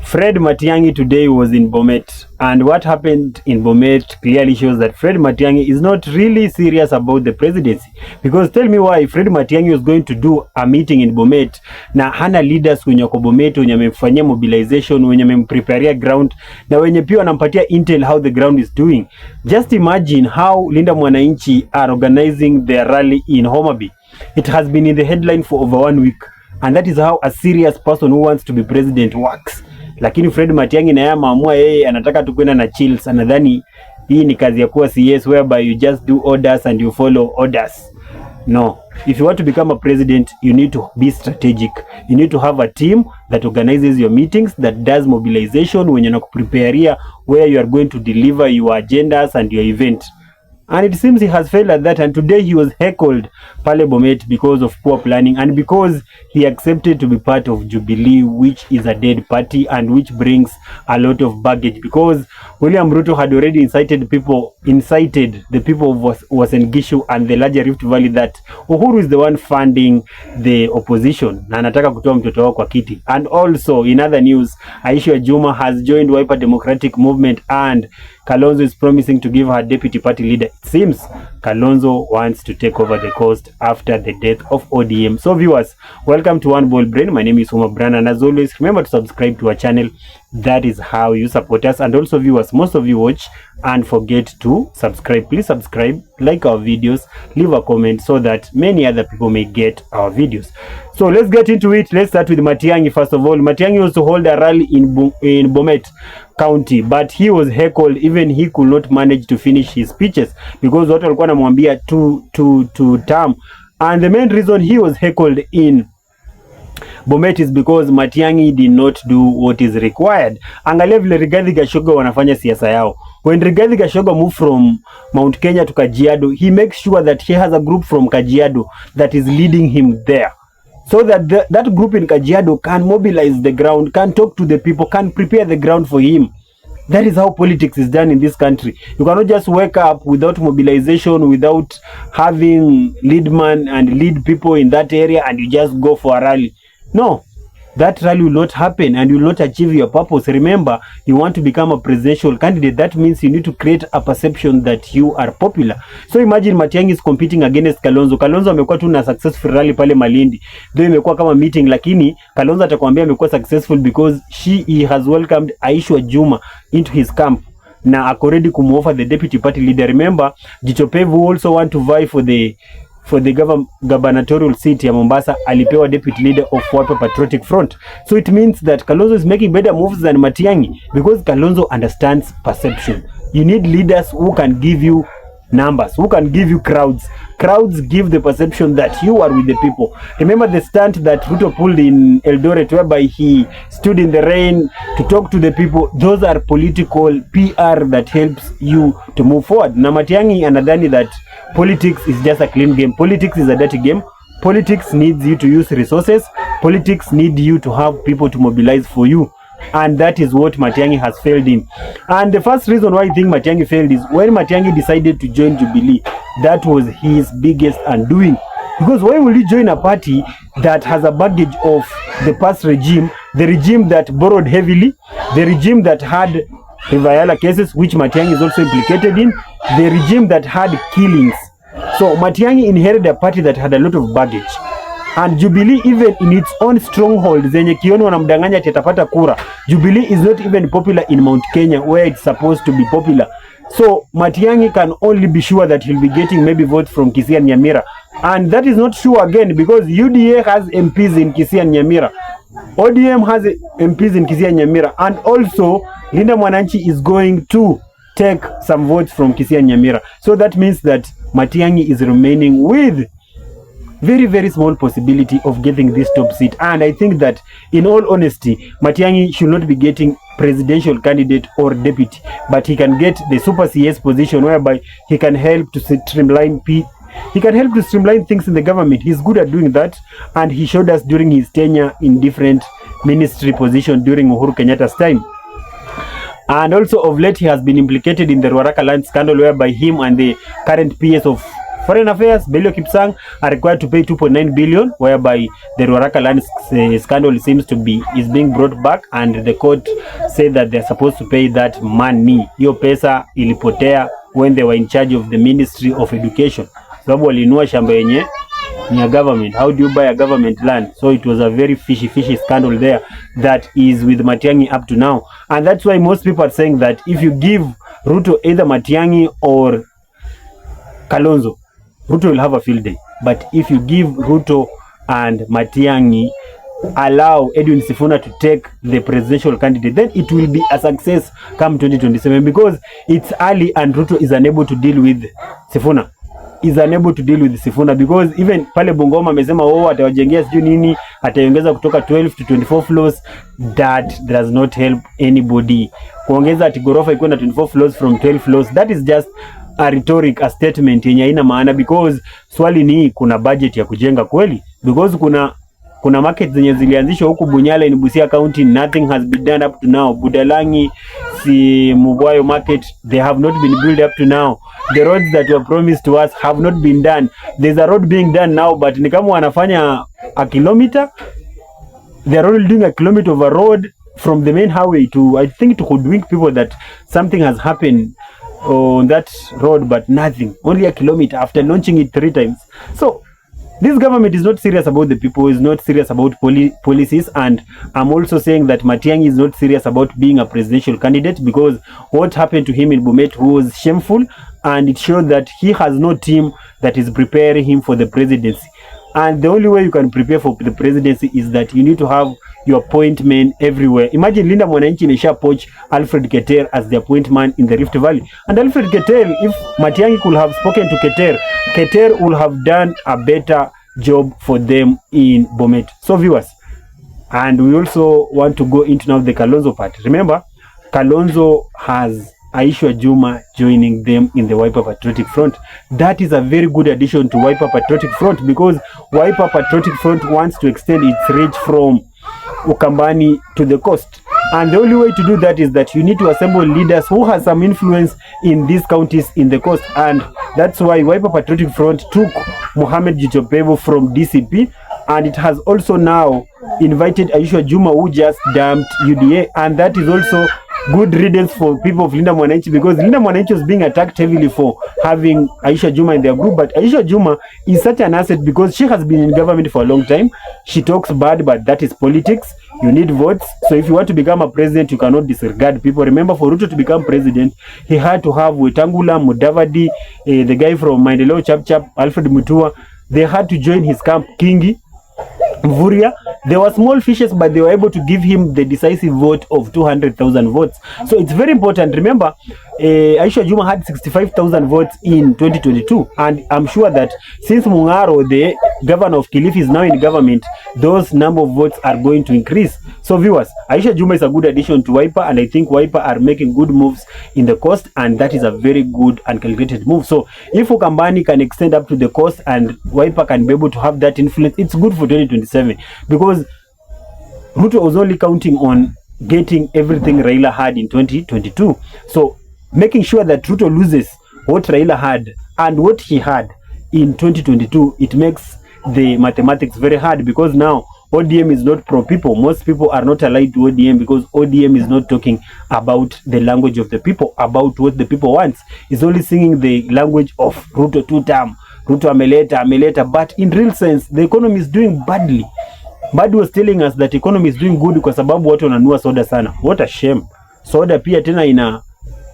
Fred Matiang'i today was in Bomet, and what happened in Bomet clearly shows that Fred Matiang'i is not really serious about the presidency. Because tell me why Fred Matiang'i was going to do a meeting in Bomet na hana leaders wenye wako Bomet, wenye wamefanyia mobilization, wenye wamempreparea ground na wenye pia wanampatia intel how the ground is doing. Just imagine how Linda Mwananchi are organizing their rally in Homa Bay. It has been in the headline for over 1 week, and that is how a serious person who wants to be president works. Lakini Fred Matiang'i na yeye maamua yeye anataka tu kwenda na chills, anadhani hii ni kazi ya kuwa CS whereby you just do orders and you follow orders. No, if you want to become a president, you need to be strategic. You need to have a team that organizes your meetings, that does mobilization when you're preparing where you are going to deliver your agendas and your event. And it seems he has failed at that, and today he was heckled pale Bomet because of poor planning and because he accepted to be part of Jubilee, which is a dead party and which brings a lot of baggage, because William Ruto had already incited the people of Uasin Gishu and the larger Rift Valley that Uhuru is the one funding the opposition na anataka kutoa mtoto wao kwa kiti. And also in other news, Aisha Jumwa has joined Wiper Democratic Movement and Kalonzo is promising to give her deputy party leader. It seems Kalonzo wants to take over the coast after the death of ODM. So viewers, welcome to One Ball Brain. My name is Uma Brand, and as always, remember to subscribe to our channel. That is how you support us. And also viewers, most of you watch and forget to subscribe. Please subscribe, like our videos, leave a comment so that many other people may get our videos. So let's get into it. Let's start with Matiang'i. First of all, Matiang'i was to hold a rally in Bomet County, but he was heckled. Even he could not manage to finish his speeches because watu walikuwa wanamwambia to term. And the main reason he was heckled in Bomet is because Matiang'i did not do what is required. Angalia vile Rigathi Gachagua wanafanya siasa yao. When Rigathi Gachagua moved from Mount Kenya to Kajiado, he makes sure that he has a group from Kajiado that is leading him there, so that that group in Kajiado can mobilize the ground, can talk to the people, can prepare the ground for him. That is how politics is done in this country. You cannot just wake up without mobilization, without having lead man and lead people in that area, and you just go for a rally. No, that rally will not happen and you will not achieve your purpose. Remember, you want to become a presidential candidate. That means you need to create a perception that you are popular. So imagine Matiang'i is competing against Kalonzo. Kalonzo amekuwa tu na successful rally pale Malindi. Though imekuwa kama meeting, lakini Kalonzo atakwambia amekuwa successful because he has welcomed Aisha Jumwa into his camp. Na ako ready kumuoffer the deputy party leader. Remember, Jicho Pevu also want to vie for the gubernatorial seat ya Mombasa, alipewa deputy leader of Wiper Patriotic Front. So it means that Kalonzo is making better moves than Matiang'i because Kalonzo understands perception. You need leaders who can give you numbers, who can give you crowds. Crowds give the perception that you are with the people. Remember the stunt that Ruto pulled in Eldoret whereby he stood in the rain to talk to the people. Those are political PR that helps you to move forward. Na Matiang'i anadhani that politics is just a clean game. Politics is a dirty game. Politics needs you to use resources. Politics need you to have people to mobilize for you. And that is what Matiang'i has failed in. And the first reason why I think Matiang'i failed is when Matiang'i decided to join Jubilee. That was his biggest undoing. Because why will you join a party that has a baggage of the past regime, the regime that borrowed heavily, the regime that had Rivayala cases, which Matiang'i is also implicated in, the regime that had killings. So Matiang'i inherited a party that had a lot of baggage. And Jubilee, even in its own stronghold, zenye kioni wanamdanganya atapata kura, Jubilee is not even popular in Mount Kenya where it's supposed to be popular. So Matiang'i can only be sure that he'll be getting maybe votes from Kisii and Nyamira. And that is not sure again because UDA has MPs in Kisii and Nyamira. ODM has MPs in Kisii and Nyamira. And also, Linda Mwananchi is going to take some votes from Kisii and Nyamira. So that means that Matiang'i is remaining with very, very small possibility of getting this top seat. And I think that in all honesty, Matiang'i should not be getting presidential candidate or deputy, but he can get the super CS position whereby he can help to streamline things in the government. He's good at doing that, and he showed us during his tenure in different ministry positions during Uhuru Kenyatta's time. And also of late he has been implicated in the Ruaraka land scandal whereby him and the current PS of Foreign Affairs, Belio Kipsang are required to pay 2.9 billion, whereby the Ruaraka land scandal seems to be is being brought back, and the court said that they're supposed to pay that money. Hiyo pesa ilipotea when they were in charge of the Ministry of Education. Sababu walinua shamba yenye ni ya government. How do you buy a government land? So it was a very fishy scandal there that is with Matiang'i up to now. And that's why most people are saying that if you give Ruto either Matiang'i or Kalonzo, Ruto will have a field day. But if you give Ruto and Matiang'i, allow Edwin Sifuna to take the presidential candidate, then it will be a success come 2027, because it's early and Ruto is unable to deal with Sifuna. Because even pale Bungoma amesema atawajengea sijui nini, ataiongeza kutoka 12 to 24 floors. That does not help anybody. Kuongeza ati gorofa iko na 24 floors from 12 floors, that is just a rhetoric, a statement yenye haina maana, because swali ni kuna budget ya kujenga kweli? Because kuna market zenye zilianzishwa huku Bunyala in Busia County, nothing has been done up to now. Budalangi, si Mugwayo market, they have not been built up to now. The roads that were promised to us have not been done. There's a road being done now, but ni kama wanafanya a kilometer. They are only doing a kilometer of a road from the main highway to, I think, to hoodwink people that something has happened on that road, but nothing. Only a kilometer after launching it 3 times. So this government is not serious about the people, is not serious about policies, and I'm also saying that Matiang'i is not serious about being a presidential candidate, because what happened to him in Bomet was shameful, and it showed that he has no team that is preparing him for the presidency. And the only way you can prepare for the presidency is that you need to have your point men everywhere. Imagine Linda Mwananchi imesha poach Alfred Keter as the appoint man in the Rift Valley. And Alfred Keter, if Matiang'i could have spoken to Keter, Keter would have done a better job for them in Bomet. So viewers, and we also want to go into now the Kalonzo part. Remember, Kalonzo has Aisha Jumwa joining them in the Wiper Patriotic Front. That is a very good addition to Wiper Patriotic Front, because Wiper Patriotic Front wants to extend its reach from Ukambani to the coast. And the only way to do that is that you need to assemble leaders who have some influence in these counties in the coast. And that's why Wiper Patriotic Front took Mohamed Jichopevo from DCP, and it has also now invited Aisha Jumwa, who just dumped UDA. And that is also good riddance for people of Linda Mwananchi, because Linda Mwananchi was being attacked heavily for having Aisha Jumwa in their group. But Aisha Jumwa is such an asset because she has been in government for a long time. She talks bad, but that is politics. You need votes. So if you want to become a president, you cannot disregard people. Remember, for Ruto to become president, he had to have Wetangula, Mudavadi, the guy from Maendeleo Chap, Alfred Mutua. They had to join his camp, Kingi, Mvuria. There were small fishes, but they were able to give him the decisive vote of 200,000 votes. So it's very important. Remember, Aisha Jumwa had 65,000 votes in 2022. And I'm sure that since Mungaro, the governor of Kilifi, is now in government, those number of votes are going to increase. So viewers, Aisha Jumwa is a good addition to Wiper, and I think Wiper are making good moves in the coast, and that is a very good and calculated move. So if Ukambani can extend up to the coast and Wiper can be able to have that influence, it's good for 2027, because Ruto was only counting on getting everything Raila had in 2022. So making sure that Ruto loses what Raila had and what he had in 2022, it makes the mathematics very hard, because now ODM is not pro people. Most people are not allied to ODM because ODM is not talking about the language of the people, about what the people wants. It's only singing the language of Ruto 2-term, Ruto ameleta, but in real sense, the economy is doing badly. Badu was telling us that economy is doing good kwa sababu watu wananunua soda sana. What a shame. Soda pia tena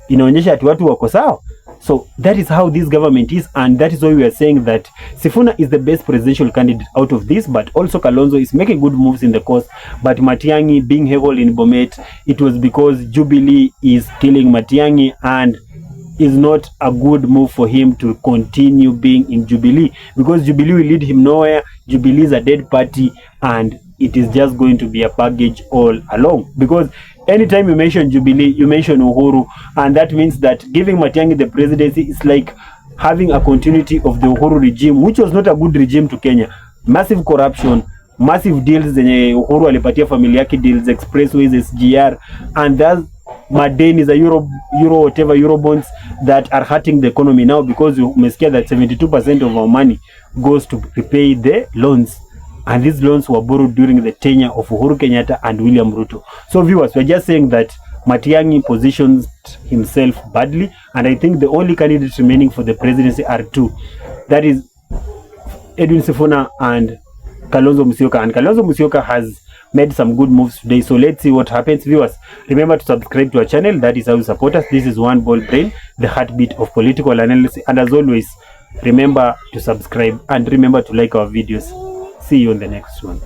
inaonyesha ati watu wako sawa. So that is how this government is, and that is why we are saying that Sifuna is the best presidential candidate out of this, but also Kalonzo is making good moves in the coast. But Matiang'i being heckled in Bomet, it was because Jubilee is killing Matiang'i, and is not a good move for him to continue being in Jubilee, because Jubilee will lead him nowhere. Jubilee is a dead party, and it is just going to be a package all along, because anytime you mention Jubilee, you mention Uhuru, and that means that giving Matiang'i the presidency is like having a continuity of the Uhuru regime, which was not a good regime to Kenya. Massive corruption, massive deals zenye Uhuru alipatia familia yake, deals, expressways, SGR, and that's madeni za euro whatever, euro bonds. that are hurting the economy now, because you umesikia that 72% of our money goes to repay the loans, and these loans were borrowed during the tenure of Uhuru Kenyatta and William Ruto. So viewers, we're just saying that Matiang'i positions himself badly, and I think the only candidates remaining for the presidency are two. That is Edwin Sifuna and Kalonzo Musyoka. And Kalonzo Musyoka has made some good moves today, so let's see what happens. Viewers, remember to subscribe to our channel. That is how you support us. This is One Ball Brain, the heartbeat of political analysis, and as always, remember to subscribe and remember to like our videos. See you on the next one.